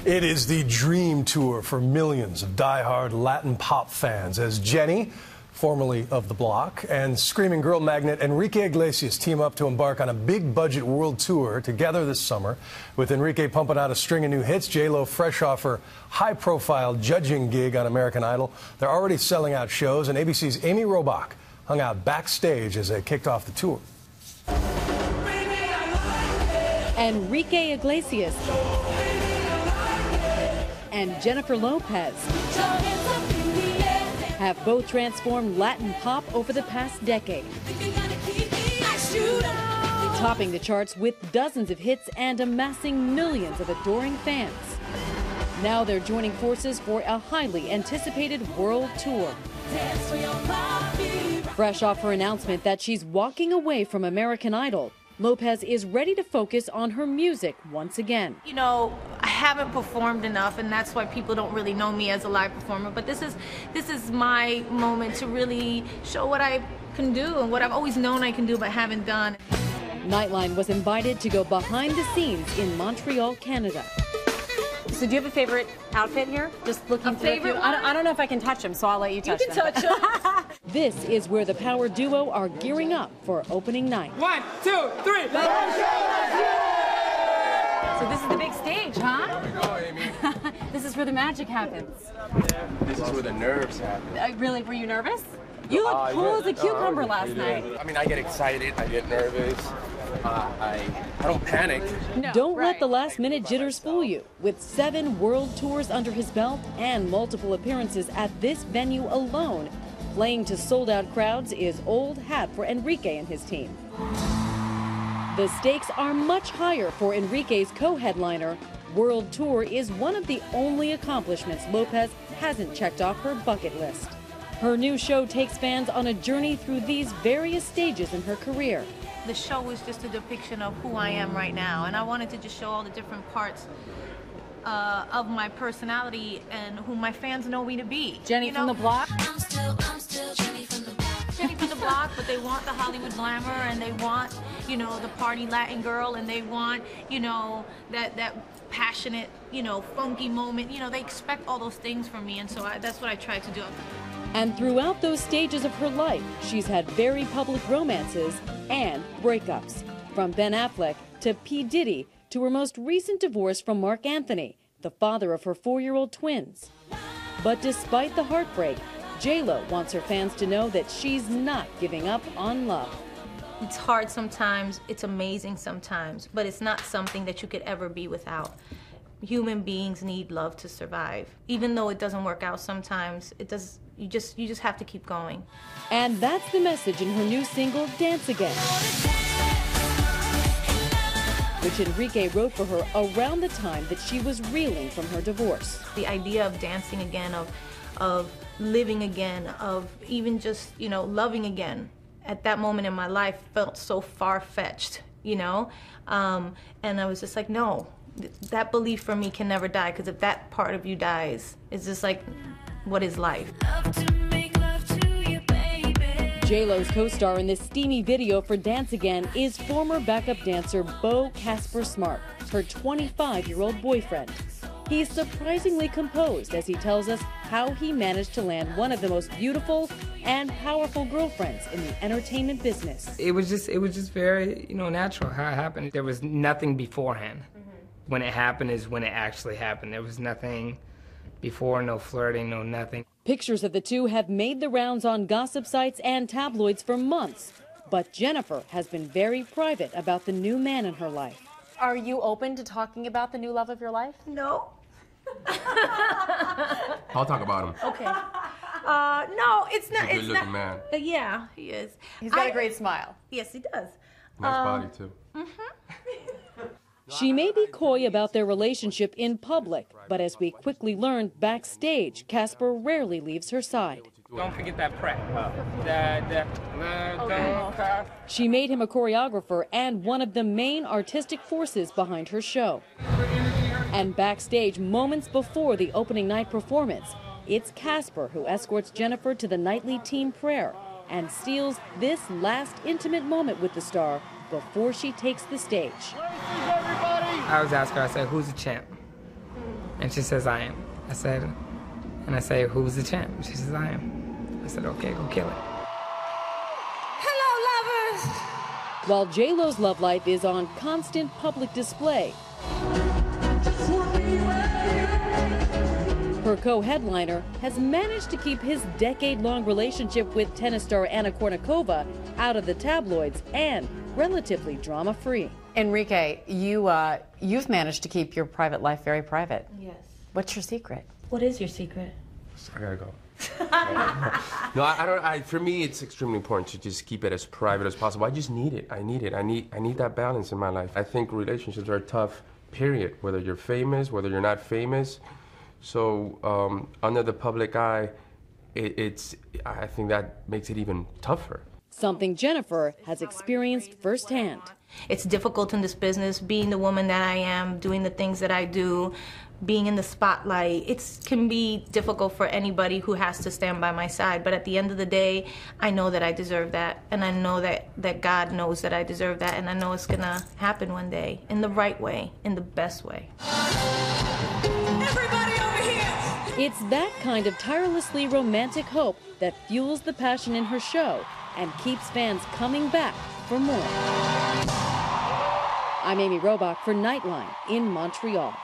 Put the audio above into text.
It is the dream tour for millions of die-hard Latin pop fans as Jenny, formerly of The Block, and screaming girl magnet Enrique Iglesias team up to embark on a big-budget world tour together this summer. With Enrique pumping out a string of new hits, J-Lo fresh off her high-profile judging gig on American Idol. They're already selling out shows, and ABC's Amy Robach hung out backstage as they kicked off the tour. Enrique Iglesias and Jénnifer Lopez have both transformed Latin pop over the past decade, topping the charts with dozens of hits and amassing millions of adoring fans. Now they're joining forces for a highly anticipated world tour. Fresh off her announcement that she's walking away from American Idol, Lopez is ready to focus on her music once again. You know, I haven't performed enough, and that's why people don't really know me as a live performer. But this is my moment to really show what I can do and what I've always known I can do but haven't done. Nightline was invited to go behind the scenes in Montreal, Canada. So do you have a favorite outfit here? Just looking through favorite a few. I don't know if I can touch them, so I'll let you touch them. You can touch them. This is where the power duo are gearing up for opening night. 1, 2, 3. So this is the big stage, huh? Here we go, Amy. This is where the magic happens. This is where the nerves happen. Really, were you nervous? You looked cool as a cucumber last night. I mean, I get excited, I get nervous. I don't panic. No, Don't let the last-minute jitters fool you. With 7 world tours under his belt and multiple appearances at this venue alone, playing to sold-out crowds is old hat for Enrique and his team. The stakes are much higher for Enrique's co-headliner. World Tour is one of the only accomplishments Lopez hasn't checked off her bucket list. Her new show takes fans on a journey through these various stages in her career. The show was just a depiction of who I am right now, and I wanted to just show all the different parts of my personality and who my fans know me to be. Jenny from The Block? I'm still Jenny from The Block. Jenny from The Block, but they want the Hollywood glamour, and they want, you know, the party Latin girl, and they want, you know, that passionate, you know, funky moment. You know, they expect all those things from me, and so that's what I tried to do. And throughout those stages of her life, she's had very public romances and breakups. From Ben Affleck to P. Diddy to her most recent divorce from Mark Anthony, the father of her 4-year-old twins. But despite the heartbreak, J-Lo wants her fans to know that she's not giving up on love. It's hard sometimes, it's amazing sometimes, but it's not something that you could ever be without. Human beings need love to survive. Even though it doesn't work out sometimes, it does. You just have to keep going. And that's the message in her new single, Dance Again, which Enrique wrote for her around the time that she was reeling from her divorce. The idea of dancing again, of living again, of even just, you know, loving again, at that moment in my life felt so far-fetched, you know? And I was just like, no, that belief for me can never die, because if that part of you dies, it's just like, what is life? J-Lo's co-star in this steamy video for Dance Again is former backup dancer Beau Casper Smart, her 25-year-old boyfriend. He's surprisingly composed as he tells us how he managed to land one of the most beautiful and powerful girlfriends in the entertainment business. It was just very, you know, natural how it happened. There was nothing beforehand. When it happened is when it actually happened. There was nothing before, no flirting, no nothing. Pictures of the two have made the rounds on gossip sites and tabloids for months, but Jénnifer has been very private about the new man in her life. Are you open to talking about the new love of your life? No. I'll talk about him. Okay. No, it's not. He's a good-looking man. Yeah, he is. He's got a great smile. Yes, he does. Nice body, too. She may be coy about their relationship in public, but as we quickly learned backstage, Casper rarely leaves her side. Don't forget that prep. She made him a choreographer and one of the main artistic forces behind her show. And backstage, moments before the opening night performance, it's Casper who escorts Jénnifer to the nightly team prayer and steals this last intimate moment with the star before she takes the stage. I was asking her, I said, who's the champ? And she says, I am. I say, who's the champ? She says, I am. I said, okay, go kill it. Hello, lovers! While J-Lo's love life is on constant public display, her co-headliner has managed to keep his decade-long relationship with tennis star Anna Kournikova out of the tabloids and relatively drama-free. Enrique, you've managed to keep your private life very private. Yes. What's your secret? What is your secret? I gotta go. No, I don't. For me, it's extremely important to just keep it as private as possible. I just need it. I need that balance in my life. I think relationships are tough. Period. Whether you're famous, whether you're not famous. So under the public eye, I think that makes it even tougher. Something Jénnifer has experienced firsthand. It's difficult in this business, being the woman that I am, doing the things that I do, being in the spotlight. It can be difficult for anybody who has to stand by my side. But at the end of the day, I know that I deserve that. And I know that God knows that I deserve that. And I know it's going to happen one day in the right way, in the best way. It's that kind of tirelessly romantic hope that fuels the passion in her show and keeps fans coming back for more. I'm Amy Robach for Nightline in Montreal.